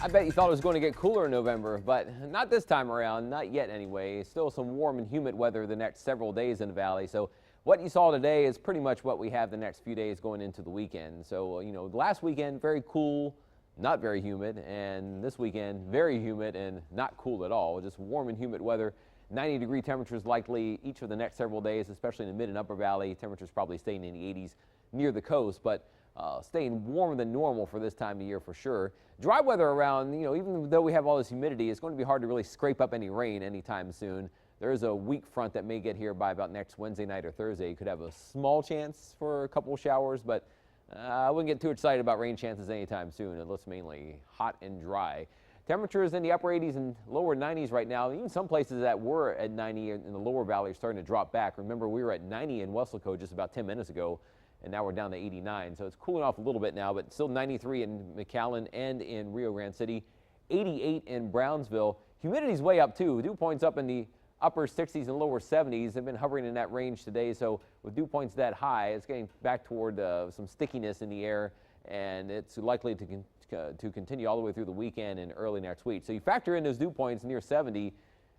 I bet you thought it was going to get cooler in November, but not this time around, not yet anyway. Still some warm and humid weather the next several days in the valley. So what you saw today is pretty much what we have the next few days going into the weekend. So, last weekend, very cool, not very humid, and this weekend, very humid and not cool at all. Just warm and humid weather. 90-degree temperatures likely each of the next several days, especially in the mid and upper valley. Temperatures probably staying in the 80s near the coast, but staying warmer than normal for this time of year for sure. Dry weather around, even though we have all this humidity, it's going to be hard to really scrape up any rain anytime soon. There is a weak front that may get here by about next Wednesday night or Thursday. You could have a small chance for a couple showers, but I wouldn't get too excited about rain chances anytime soon. It looks mainly hot and dry. Temperatures in the upper 80s and lower 90s right now. Even some places that were at 90 in the lower valley are starting to drop back. Remember, we were at 90 in Weslaco just about 10 minutes ago, and now we're down to 89. So it's cooling off a little bit now, but still 93 in McAllen and in Rio Grande City, 88 in Brownsville. Humidity's way up too. Dew points up in the upper 60s and lower 70s. They've been hovering in that range today. So with dew points that high, it's getting back toward some stickiness in the air, and it's likely to continue all the way through the weekend and early next week. So you factor in those dew points near 70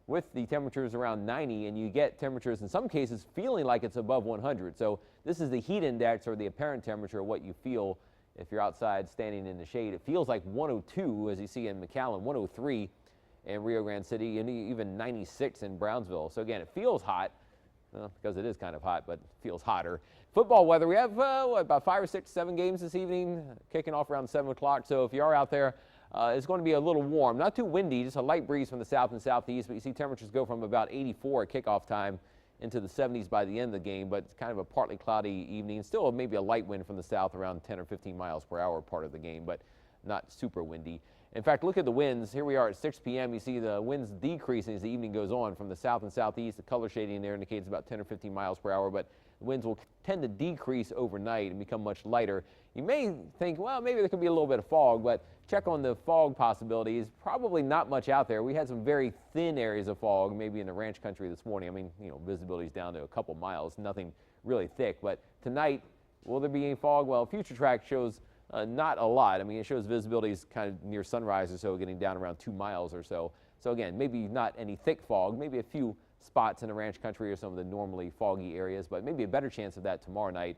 with the temperatures around 90, and you get temperatures in some cases feeling like it's above 100. So this is the heat index, or the apparent temperature of what you feel if you're outside standing in the shade. It feels like 102, as you see in McAllen, 103 in Rio Grande City, and even 96 in Brownsville. So again, it feels hot, because it is kind of hot, but it feels hotter. Football weather, we have about 5 or 6, 7 games this evening, kicking off around 7 o'clock. So if you are out there, it's going to be a little warm, not too windy, just a light breeze from the south and southeast. But you see temperatures go from about 84 at kickoff time into the 70s by the end of the game. But it's kind of a partly cloudy evening. Still maybe a light wind from the south around 10 or 15 miles per hour part of the game, but not super windy. In fact, look at the winds. Here we are at 6 p.m. You see the winds decreasing as the evening goes on from the south and southeast. The color shading there indicates about 10 or 15 miles per hour, but the winds will tend to decrease overnight and become much lighter. You may think, well, maybe there could be a little bit of fog, but check on the fog possibilities. Probably not much out there. We had some very thin areas of fog, maybe in the ranch country this morning. I mean, visibility's down to a couple miles, nothing really thick. But tonight, will there be any fog? Well, Future Track shows not a lot. I mean, it shows visibility is kind of near sunrise or so, getting down around 2 miles or so. So again, maybe not any thick fog, maybe a few spots in the ranch country or some of the normally foggy areas, but maybe a better chance of that tomorrow night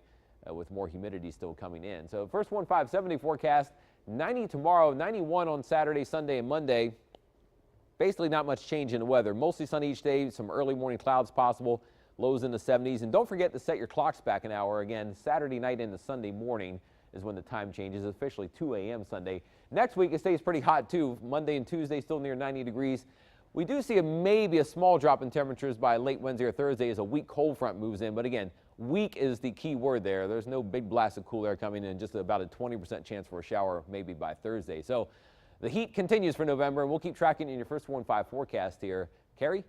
with more humidity still coming in. So first 1570 forecast, 90 tomorrow, 91 on Saturday, Sunday, and Monday. Basically not much change in the weather. Mostly sunny each day, some early morning clouds possible, lows in the 70s. And don't forget to set your clocks back an hour. Again, Saturday night into Sunday morning is when the time changes, officially 2 a.m. Sunday. Next week, it stays pretty hot too. Monday and Tuesday still near 90 degrees. We do see maybe a small drop in temperatures by late Wednesday or Thursday as a weak cold front moves in. But again, weak is the key word there. There's no big blast of cool air coming in, just about a 20% chance for a shower maybe by Thursday. So the heat continues for November, and we'll keep tracking in your first 15 forecast here. Carrie?